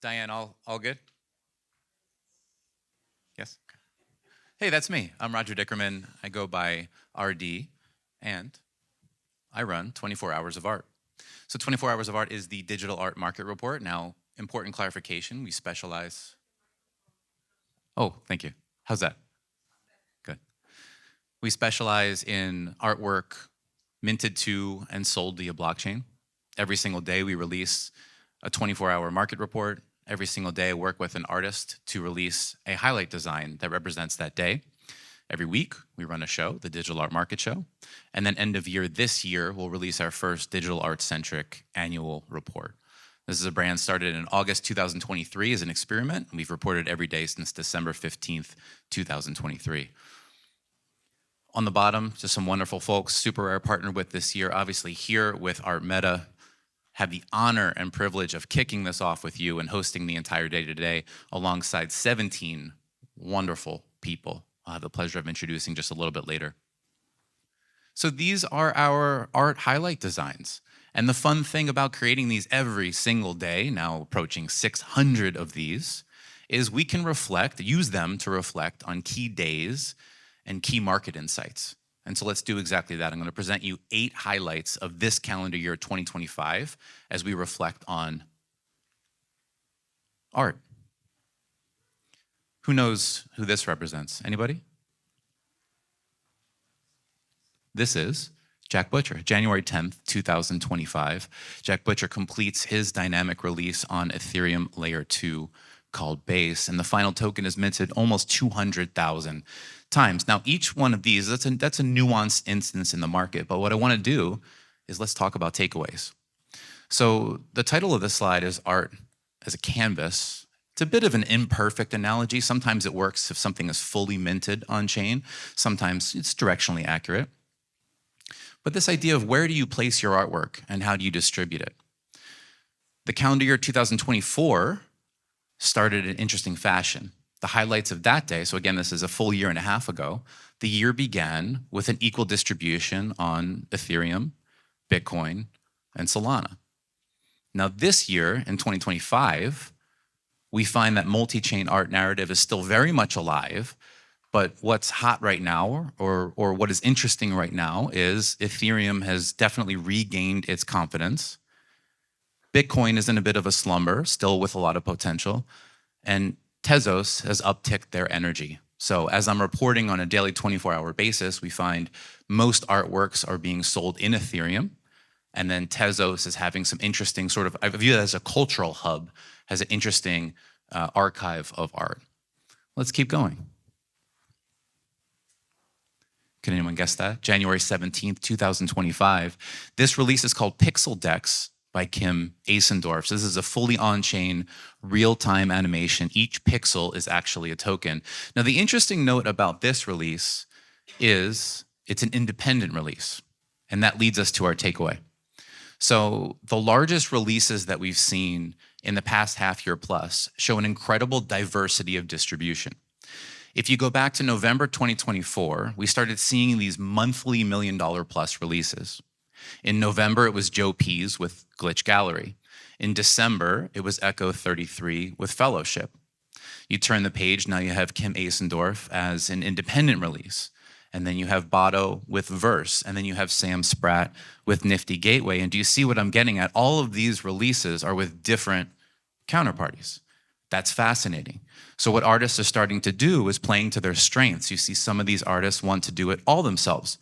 Diane, all good? Yes? Hey, that's me. I'm Roger Dickerman. I go by RD, and I run 24 Hours of Art. So 24 Hours of Art is the digital art market report. Now, important clarification, we specialize... Oh, thank you. How's that? Good. We specialize in artwork minted to and sold via blockchain. Every single day we release a 24-hour market report. Every single day I work with an artist to release a highlight design that represents that day. Every week we run a show, the Digital Art Market Show. And then end of year this year, we'll release our first digital art-centric annual report. This is a brand started in August 2023 as an experiment. We've reported every day since December 15th, 2023. On the bottom, just some wonderful folks, Super Rare partnered with this year, obviously here with Art Meta. Have the honor and privilege of kicking this off with you and hosting the entire day today alongside 17 wonderful people I'll have the pleasure of introducing just a little bit later. So these are our art highlight designs. And the fun thing about creating these every single day, now approaching 600 of these, is we can use them to reflect on key days and key market insights. And so let's do exactly that. I'm going to present you 8 highlights of this calendar year 2025 as we reflect on art. Who knows who this represents? Anybody? This is Jack Butcher, January 10th, 2025. Jack Butcher completes his dynamic release on Ethereum Layer 2 called Base, and the final token is minted almost 200,000 times. Now, each one of these, that's a nuanced instance in the market, but what I want to do is let's talk about takeaways. So the title of this slide is Art as a Canvas. It's a bit of an imperfect analogy. Sometimes it works if something is fully minted on chain. Sometimes it's directionally accurate. But this idea of where do you place your artwork and how do you distribute it? The calendar year 2024 started in interesting fashion. The highlights of that day, so again, this is a full year and a half ago, the year began with an equal distribution on Ethereum, Bitcoin, and Solana. Now this year, in 2025, we find that multi-chain art narrative is still very much alive, but what's hot right now, or what is interesting right now, is Ethereum has definitely regained its confidence. Bitcoin is in a bit of a slumber, still with a lot of potential, and Tezos has upticked their energy. So as I'm reporting on a daily 24-hour basis, we find most artworks are being sold in Ethereum, and then Tezos is having some interesting sort of, I view it as a cultural hub, has an interesting archive of art. Let's keep going. Can anyone guess that? January 17th, 2025. This release is called Pixel Decks by Kim Asendorf. So this is a fully on-chain, real-time animation. Each pixel is actually a token. Now, the interesting note about this release is it's an independent release, and that leads us to our takeaway. So the largest releases that we've seen in the past half year plus show an incredible diversity of distribution. If you go back to November 2024, we started seeing these monthly $1 million plus releases. In November, it was Joe Pease with Glitch Gallery. In December, it was Echo 33 with Fellowship. You turn the page, now you have Kim Asendorf as an independent release. And then you have Botto with Verse, and then you have Sam Spratt with Nifty Gateway. And do you see what I'm getting at? All of these releases are with different counterparties. That's fascinating. So what artists are starting to do is playing to their strengths. You see some of these artists want to do it all themselves,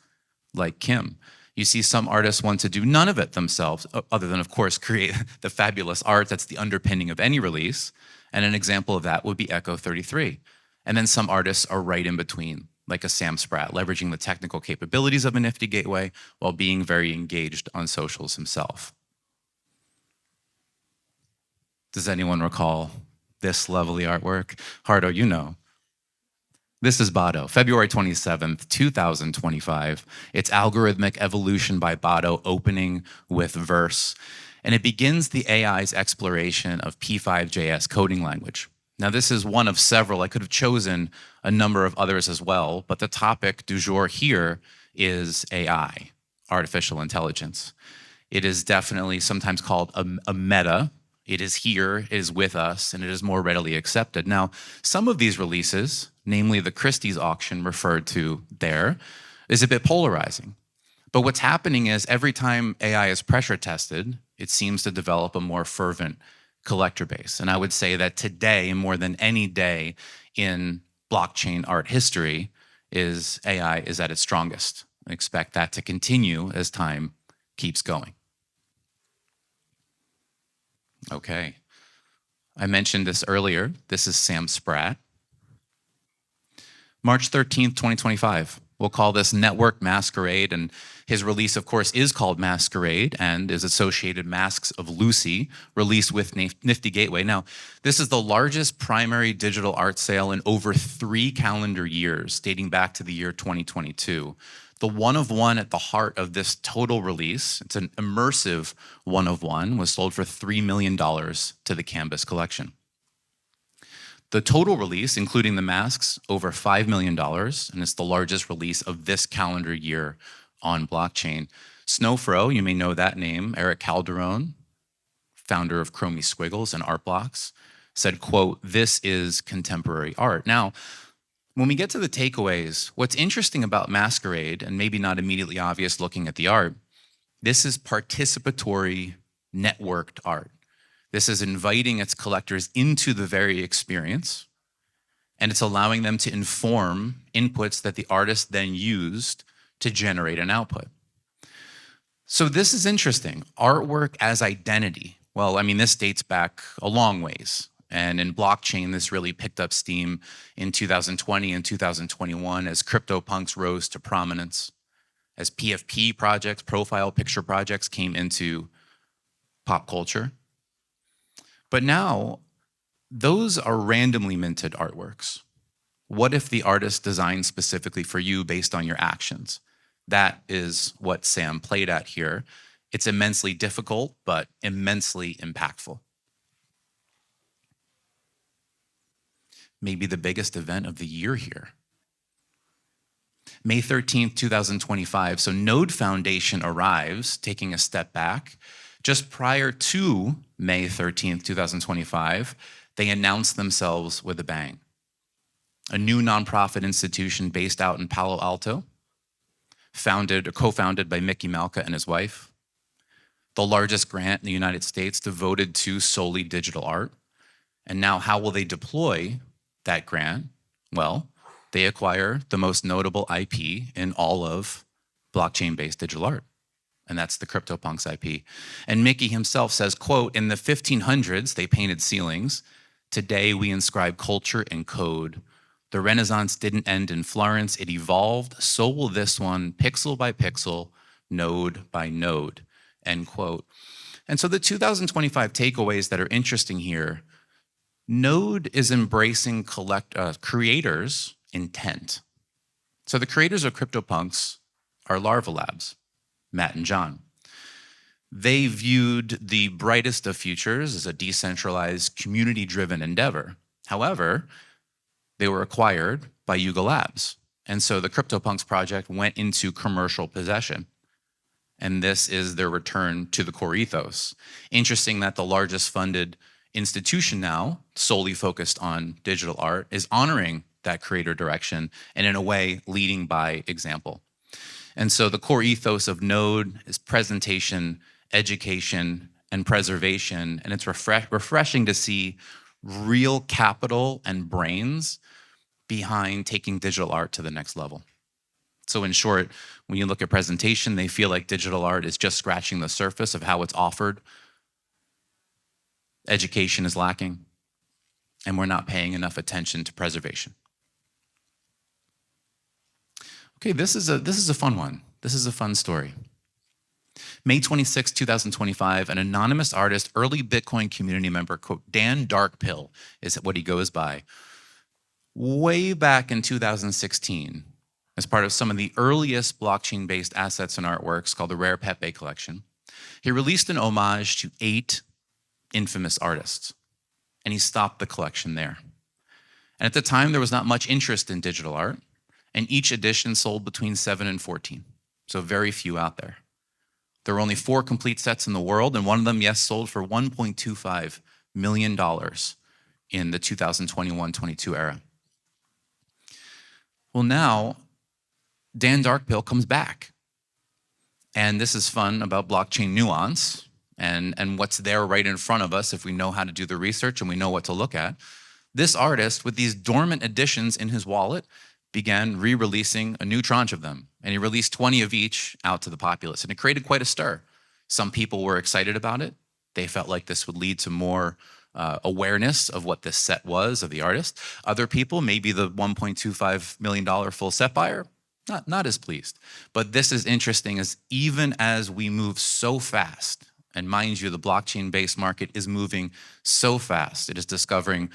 like Kim. You see some artists want to do none of it themselves, other than, of course, create the fabulous art that's the underpinning of any release. And an example of that would be Echo 33. And then some artists are right in between, like a Sam Spratt, leveraging the technical capabilities of a Nifty Gateway while being very engaged on socials himself. Does anyone recall this lovely artwork? Hardo, you know. This is Botto, February 27th, 2025. It's Algorithmic Evolution by Botto, opening with Verse. And it begins the AI's exploration of P5.js coding language. Now, this is one of several. I could have chosen a number of others as well, but the topic du jour here is AI, artificial intelligence. It is definitely sometimes called a meta, It is here, it is with us, and it is more readily accepted. Now, some of these releases, namely the Christie's auction referred to there, is a bit polarizing. But what's happening is every time AI is pressure tested, it seems to develop a more fervent collector base. And I would say that today, more than any day in blockchain art history, is AI is at its strongest. I expect that to continue as time keeps going. Okay. I mentioned this earlier. This is Sam Spratt. March 13th, 2025. We'll call this Network Masquerade, and his release, of course, is called Masquerade and is associated Masks of Lucy, released with Nifty Gateway. Now, this is the largest primary digital art sale in over 3 calendar years, dating back to the year 2022. The one-of-one at the heart of this total release, it's an immersive one-of-one, was sold for $3 million to the Canvas collection. The total release, including the masks, over $5 million, and it's the largest release of this calendar year on blockchain. Snowfro, you may know that name, Eric Calderon, founder of Chromie Squiggles and Art Blocks, said, quote, "This is contemporary art." Now, when we get to the takeaways, what's interesting about Masquerade, and maybe not immediately obvious looking at the art, this is participatory, networked art. This is inviting its collectors into the very experience, and it's allowing them to inform inputs that the artist then used to generate an output. So this is interesting. Artwork as identity. Well, I mean, this dates back a long ways. And in blockchain, this really picked up steam in 2020 and 2021 as CryptoPunks rose to prominence, as PFP projects, profile picture projects, came into pop culture. But now, those are randomly minted artworks. What if the artist designed specifically for you based on your actions? That is what Sam played at here. It's immensely difficult, but immensely impactful. Maybe the biggest event of the year here. May 13th, 2025. So Node Foundation arrives, taking a step back. Just prior to May 13th, 2025, they announced themselves with a bang. A new nonprofit institution based out in Palo Alto, co-founded by Mickey Malka and his wife. The largest grant in the United States devoted to solely digital art. And now how will they deploy that grant? Well, they acquire the most notable IP in all of blockchain-based digital art. And that's the CryptoPunks IP. And Mickey himself says, quote, "In the 1500s, they painted ceilings. Today, we inscribe culture in code. The Renaissance didn't end in Florence. It evolved. So will this one, pixel by pixel, node by node," end quote. And so the 2025 takeaways that are interesting here, Node is embracing creators' intent. So the creators of CryptoPunks are Larva Labs, Matt and John. They viewed the brightest of futures as a decentralized, community-driven endeavor. However, they were acquired by Yuga Labs. And so the CryptoPunks project went into commercial possession. And this is their return to the core ethos. Interesting that the largest funded institution now, solely focused on digital art, is honoring that creator direction and in a way leading by example. And so the core ethos of Node is presentation, education, and preservation. And it's refreshing to see real capital and brains behind taking digital art to the next level. So in short, when you look at presentation, they feel like digital art is just scratching the surface of how it's offered. Education is lacking, and we're not paying enough attention to preservation. Okay, this is a fun one. This is a fun story. May 26, 2025, an anonymous artist, early Bitcoin community member, quote, Dan Darkpill is what he goes by. Way back in 2016, as part of some of the earliest blockchain-based assets and artworks called the Rare Pepe Collection, he released an homage to 8 infamous artists, and he stopped the collection there. And at the time, there was not much interest in digital art, and each edition sold between 7 and 14, so very few out there. There were only 4 complete sets in the world, and one of them, yes, sold for $1.25 million in the 2021-22 era. Well, now Dan Darkpill comes back. And this is fun about blockchain nuance and what's there right in front of us if we know how to do the research and we know what to look at. This artist, with these dormant editions in his wallet, began re-releasing a new tranche of them. And he released 20 of each out to the populace. And it created quite a stir. Some people were excited about it. They felt like this would lead to more awareness of what this set was of the artist. Other people, maybe the $1.25 million full set buyer, not as pleased. But this is interesting, as even as we move so fast, and mind you, the blockchain-based market is moving so fast, it is discovering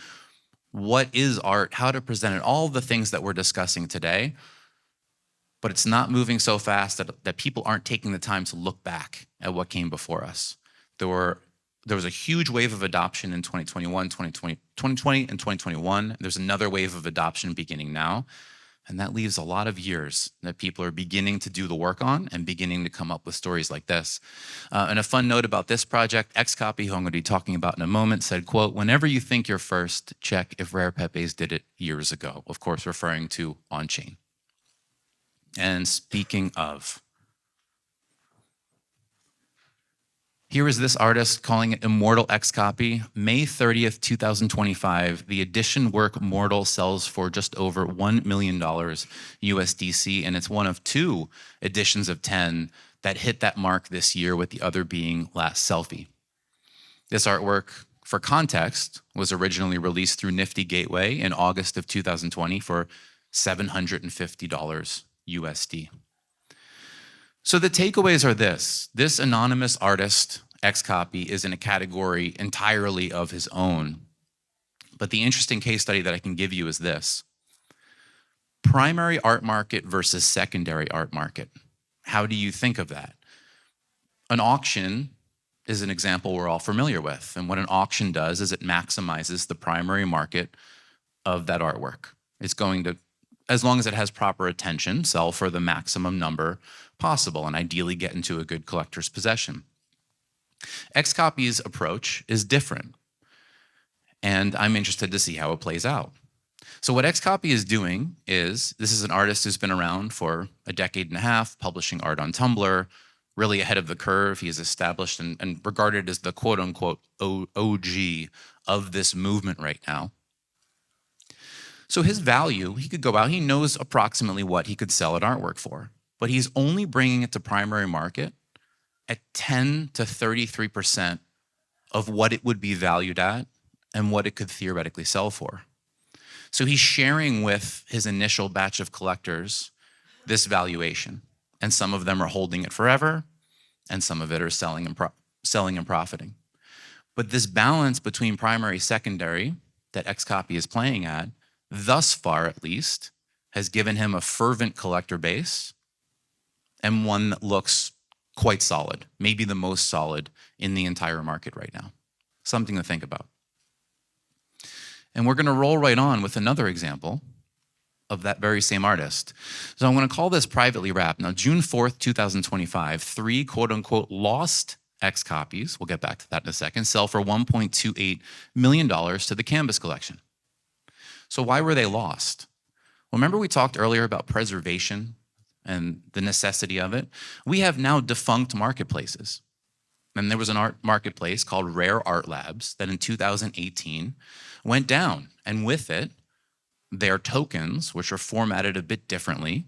what is art, how to present it, all the things that we're discussing today. But it's not moving so fast that people aren't taking the time to look back at what came before us. There was a huge wave of adoption in 2020, and 2021. There's another wave of adoption beginning now. And that leaves a lot of years that people are beginning to do the work on and beginning to come up with stories like this. And a fun note about this project, Xcopy, who I'm going to be talking about in a moment, said, quote, "Whenever you think you're first, check if Rare Pepes did it years ago." Of course, referring to on-chain. And speaking of, here is this artist calling it Immortal Xcopy. May 30th, 2025, the edition work Mortal sells for just over $1 million USDC, and it's one of 2 editions of 10 that hit that mark this year, with the other being Last Selfie. This artwork, for context, was originally released through Nifty Gateway in August of 2020 for $750 USD. So the takeaways are this. This anonymous artist, Xcopy, is in a category entirely of his own. But the interesting case study that I can give you is this. Primary art market versus secondary art market. How do you think of that? An auction is an example we're all familiar with. And what an auction does is it maximizes the primary market of that artwork. It's going to, as long as it has proper attention, sell for the maximum number possible and ideally get into a good collector's possession. Xcopy's approach is different, and I'm interested to see how it plays out. So what Xcopy is doing is, this is an artist who's been around for a decade and a half, publishing art on Tumblr, really ahead of the curve. He is established and regarded as the quote-unquote OG of this movement right now. So his value, he could go out, he knows approximately what he could sell an artwork for, but he's only bringing it to primary market at 10 to 33% of what it would be valued at and what it could theoretically sell for. So he's sharing with his initial batch of collectors this valuation, and some of them are holding it forever, and some of it are selling and profiting. But this balance between primary, secondary that Xcopy is playing at, thus far at least, has given him a fervent collector base, and one that looks quite solid, maybe the most solid in the entire market right now. Something to think about. And we're going to roll right on with another example of that very same artist. So I'm going to call this privately wrapped. Now, June 4th, 2025, 3 quote-unquote lost Xcopies, we'll get back to that in a second, sell for $1.28 million to the Canvas collection. So why were they lost? Well, remember we talked earlier about preservation and the necessity of it? We have now defunct marketplaces. And there was an art marketplace called Rare Art Labs that in 2018 went down. And with it, their tokens, which are formatted a bit differently,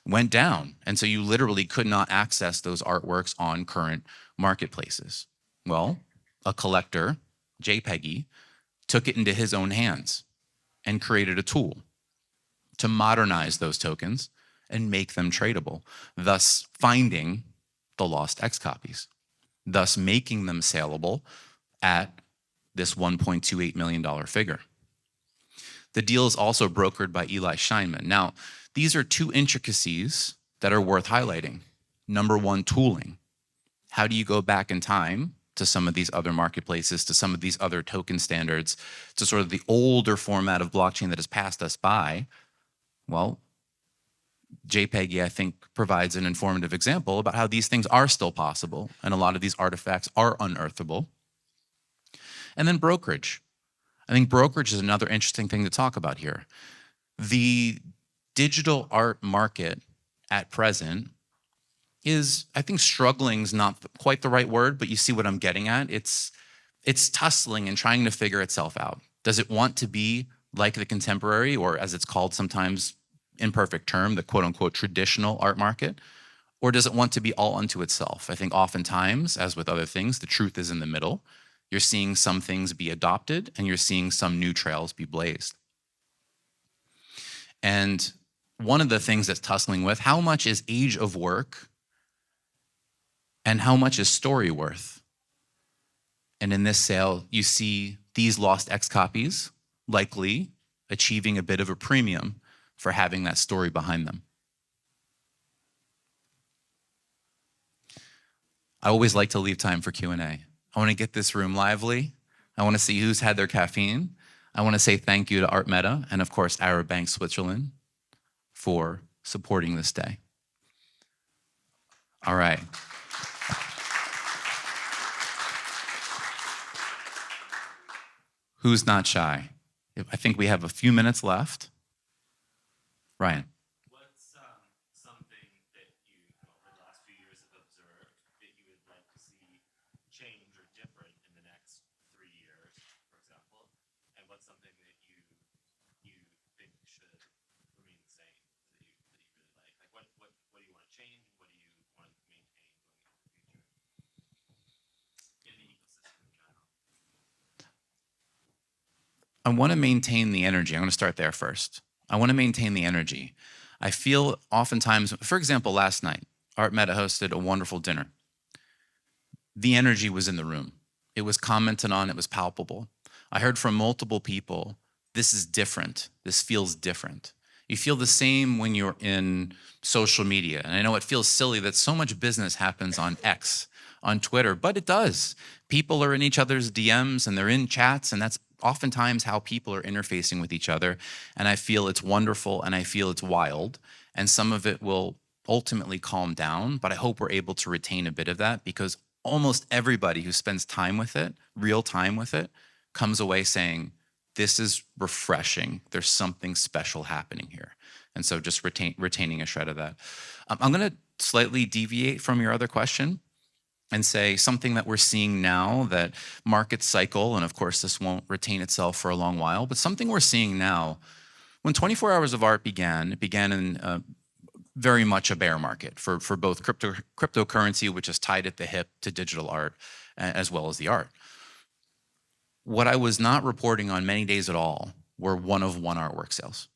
went down. And so you literally could not access those artworks on current marketplaces. Well, a collector, JPEGgy, took it into his own hands and created a tool to modernize those tokens and make them tradable, thus finding the lost Xcopies, thus making them saleable at this $1.28 million figure. The deal is also brokered by Eli Scheinman. Now, these are 2 intricacies that are worth highlighting. Number 1, tooling. How do you go back in time to some of these other marketplaces, to some of these other token standards, to sort of the older format of blockchain that has passed us by? Well, JPEG, I think, provides an informative example about how these things are still possible, and a lot of these artifacts are unearthable. And then brokerage. I think brokerage is another interesting thing to talk about here. The digital art market at present is, I think struggling is not quite the right word, but you see what I'm getting at. It's tussling and trying to figure itself out. Does it want to be like the contemporary, or as it's called sometimes, imperfect term, the quote unquote traditional art market? Or does it want to be all unto itself? I think oftentimes, as with other things, the truth is in the middle. You're seeing some things be adopted and you're seeing some new trails be blazed. And one of the things that's tussling with, how much is age of work and how much is story worth? And in this sale, you see these lost X copies likely achieving a bit of a premium for having that story behind them. I always like to leave time for Q&A. I want to get this room lively. I want to see who's had their caffeine. I want to say thank you to Art Meta and, of course, Arab Bank Switzerland for supporting this day. All right. Who's not shy? I think we have a few minutes left. Ryan. What's something that you, over the last few years, have observed that you would like to see change or different in the next 3 years, for example? And what's something that you think should remain the same that you really like? Like what do you want to change? What do you want to maintain going into the future in the ecosystem in general? I want to maintain the energy. I'm going to start there first. I want to maintain the energy. I feel oftentimes, for example, last night, Art Meta hosted a wonderful dinner. The energy was in the room. It was commented on, it was palpable. I heard from multiple people, this is different. This feels different. You feel the same when you're in social media. And I know it feels silly that so much business happens on X, on Twitter, but it does. People are in each other's DMs and they're in chats, and that's oftentimes how people are interfacing with each other. And I feel it's wonderful and I feel it's wild. And some of it will ultimately calm down, but I hope we're able to retain a bit of that, because almost everybody who spends time with it, real time with it, comes away saying, this is refreshing. There's something special happening here. And so just retaining a shred of that. I'm going to slightly deviate from your other question and say something that we're seeing now, that markets cycle, and of course this won't retain itself for a long while, but something we're seeing now. When 24 Hours of Art began, it began in very much a bear market for both cryptocurrency, which is tied at the hip to digital art, as well as the art. What I was not reporting on many days at all were one-of-one artwork sales,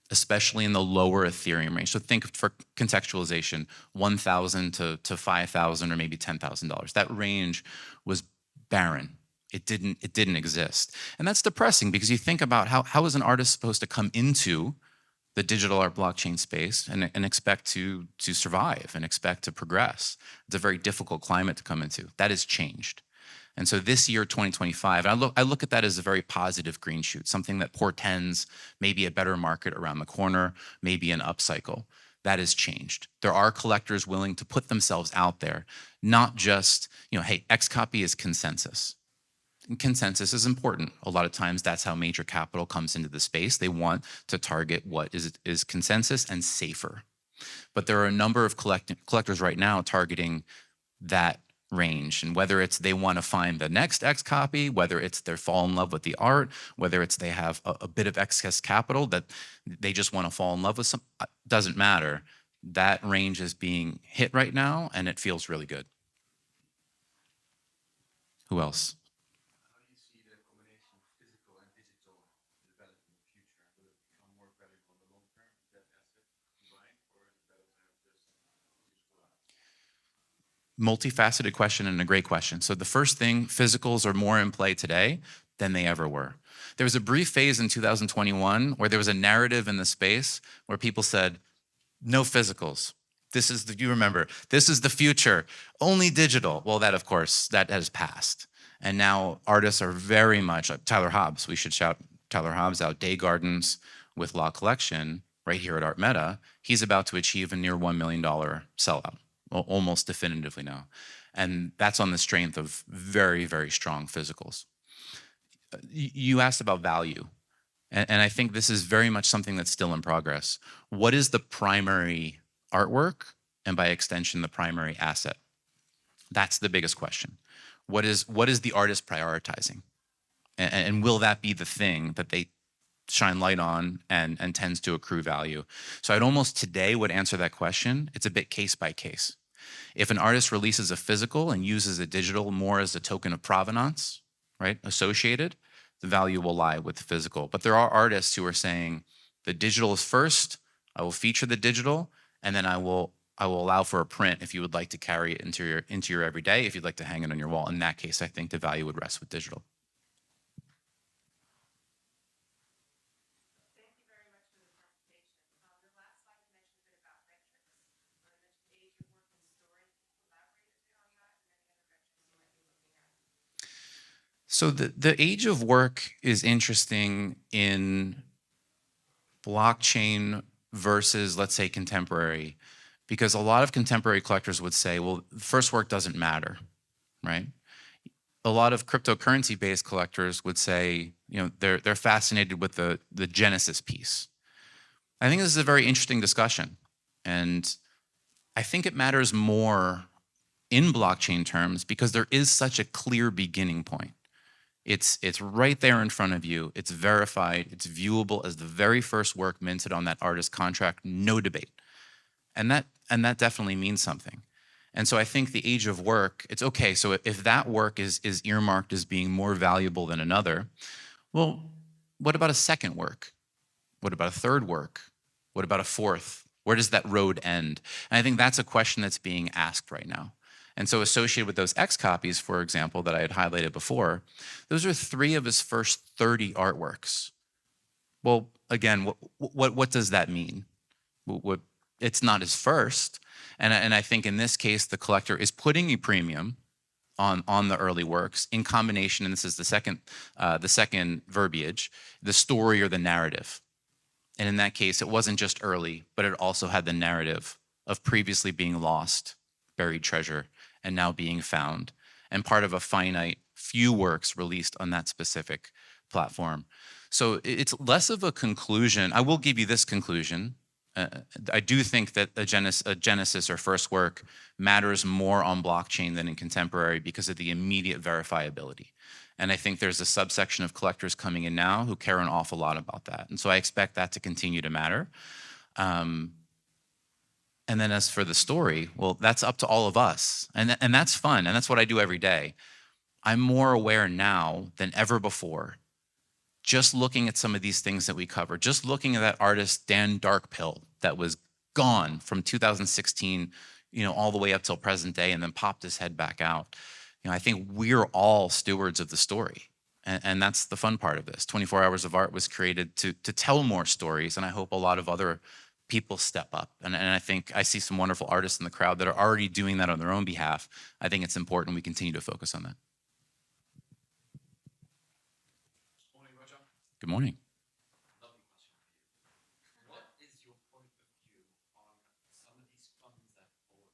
especially in the lower Ethereum range. So think, for contextualization, $1,000 to $5,000 or maybe $10,000. That range was barren. It didn't exist. And that's depressing, because you think about how is an artist supposed to come into the digital art blockchain space and expect to survive and expect to progress. It's a very difficult climate to come into. That has changed. And so this year, 2025, and I look at that as a very positive green shoot, something that portends maybe a better market around the corner, maybe an upcycle. That has changed. There are collectors willing to put themselves out there, not just, hey, X copy is consensus. And consensus is important. A lot of times that's how major capital comes into the space. They want to target what is consensus and safer. But there are a number of collectors right now targeting that range, and whether it's they want to find the next X copy, whether it's they fall in love with the art, whether it's they have a bit of excess capital that they just want to fall in love with, doesn't matter. That range is being hit right now, and it feels really good. Who else? How do you see the combination of physical and digital develop in the future? Will it become more valuable in the long term, that asset combined, or is it better to have just digital art? Multifaceted question and a great question. So the first thing, physicals are more in play today than they ever were. There was a brief phase in 2021 where there was a narrative in the space where people said, no physicals. You remember, this is the future, only digital. Well, that, of course, that has passed. And now artists are very much, Tyler Hobbs, we should shout Tyler Hobbs out, Day Gardens with Law Collection right here at Art Meta, he's about to achieve a near $1 million sellout, almost definitively now. And that's on the strength of very, very strong physicals. You asked about value. And I think this is very much something that's still in progress. What is the primary artwork, and by extension, the primary asset? That's the biggest question. What is the artist prioritizing? And will that be the thing that they shine light on and tends to accrue value? So I'd almost today would answer that question. It's a bit case by case. If an artist releases a physical and uses a digital more as a token of provenance, right, associated, the value will lie with the physical. But there are artists who are saying the digital is first, I will feature the digital, and then I will allow for a print if you would like to carry it into your everyday, if you'd like to hang it on your wall. In that case, I think the value would rest with digital. Thank you very much for the presentation. The last slide you mentioned a bit about metrics. You mentioned age of work and story. Can you elaborate a bit on that and any other metrics you might be looking at? So the age of work is interesting in blockchain versus, let's say, contemporary, because a lot of contemporary collectors would say, well, first work doesn't matter, right? A lot of cryptocurrency-based collectors would say, they're fascinated with the genesis piece. I think this is a very interesting discussion, and I think it matters more in blockchain terms because there is such a clear beginning point. It's right there in front of you. It's verified. It's viewable as the very first work minted on that artist contract. No debate, and that definitely means something. And so I think the age of work, it's okay. So if that work is earmarked as being more valuable than another, well, what about a second work? What about a third work? What about a fourth? Where does that road end? And I think that's a question that's being asked right now. And so associated with those X copies, for example, that I had highlighted before, those are 3 of his first 30 artworks. Well, again, what does that mean? It's not his first. And I think in this case, the collector is putting a premium on the early works in combination, and this is the second verbiage, the story or the narrative. And in that case, it wasn't just early, but it also had the narrative of previously being lost, buried treasure, and now being found, and part of a finite few works released on that specific platform. So it's less of a conclusion. I will give you this conclusion. I do think that a genesis or first work matters more on blockchain than in contemporary because of the immediate verifiability. And I think there's a subsection of collectors coming in now who care an awful lot about that. And so I expect that to continue to matter. And then as for the story, well, that's up to all of us. And that's fun. And that's what I do every day. I'm more aware now than ever before, just looking at some of these things that we cover, just looking at that artist, Dan Darkpill, that was gone from 2016, all the way up till present day and then popped his head back out. I think we're all stewards of the story. And that's the fun part of this. 24 Hours of Art was created to tell more stories. And I hope a lot of other people step up. And I think I see some wonderful artists in the crowd that are already doing that on their own behalf. I think it's important we continue to focus on that. Morning, Roger. Good morning. Lovely question for you. What is your point of view on some of these funds that bought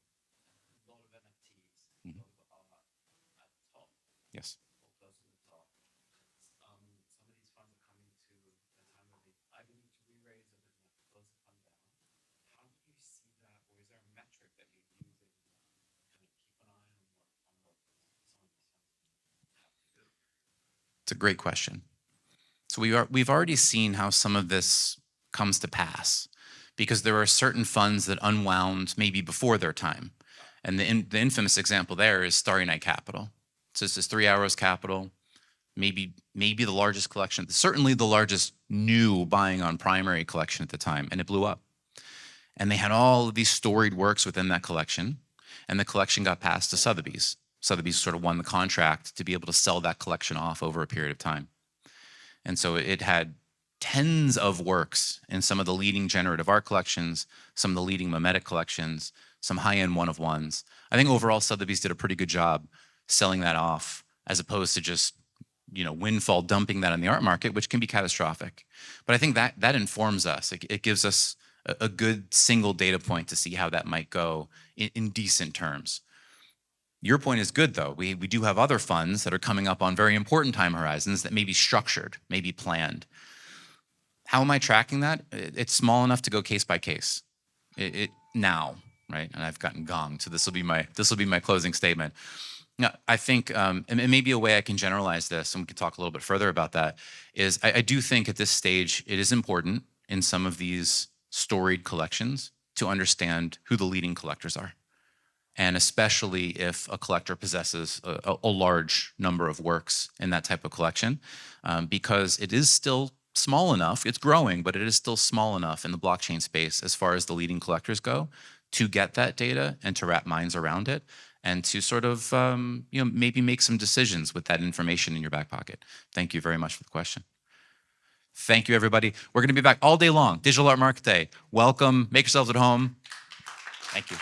a lot of NFTs, a lot of art at the top, Yes. or close to the top? Some of these funds are coming to a time where they either need to re-raise or they're going to close the fund down. How do you see that, or is there a metric that you're using to kind of keep an eye on what some of these funds have to do? It's a great question. So we've already seen how some of this comes to pass because there are certain funds that unwound maybe before their time. And the infamous example there is Starry Night Capital. So this is 3 Hours Capital, maybe the largest collection, certainly the largest new buying on primary collection at the time, and it blew up. And they had all of these storied works within that collection, and the collection got passed to Sotheby's. Sotheby's sort of won the contract to be able to sell that collection off over a period of time. And so it had tens of works in some of the leading generative art collections, some of the leading mimetic collections, some high-end one-of-ones. I think overall Sotheby's did a pretty good job selling that off as opposed to just windfall dumping that on the art market, which can be catastrophic. But I think that informs us. It gives us a good single data point to see how that might go in decent terms. Your point is good, though. We do have other funds that are coming up on very important time horizons that may be structured, may be planned. How am I tracking that? It's small enough to go case by case. Now, right? And I've gotten gonged, so this will be my closing statement. Now, I think, and maybe a way I can generalize this, and we can talk a little bit further about that, is I do think at this stage it is important in some of these storied collections to understand who the leading collectors are. And especially if a collector possesses a large number of works in that type of collection, because it is still small enough, it's growing, but it is still small enough in the blockchain space as far as the leading collectors go to get that data and to wrap minds around it and to sort of maybe make some decisions with that information in your back pocket. Thank you very much for the question. Thank you, everybody. We're going to be back all day long. Digital Art Market Day. Welcome. Make yourselves at home. Thank you.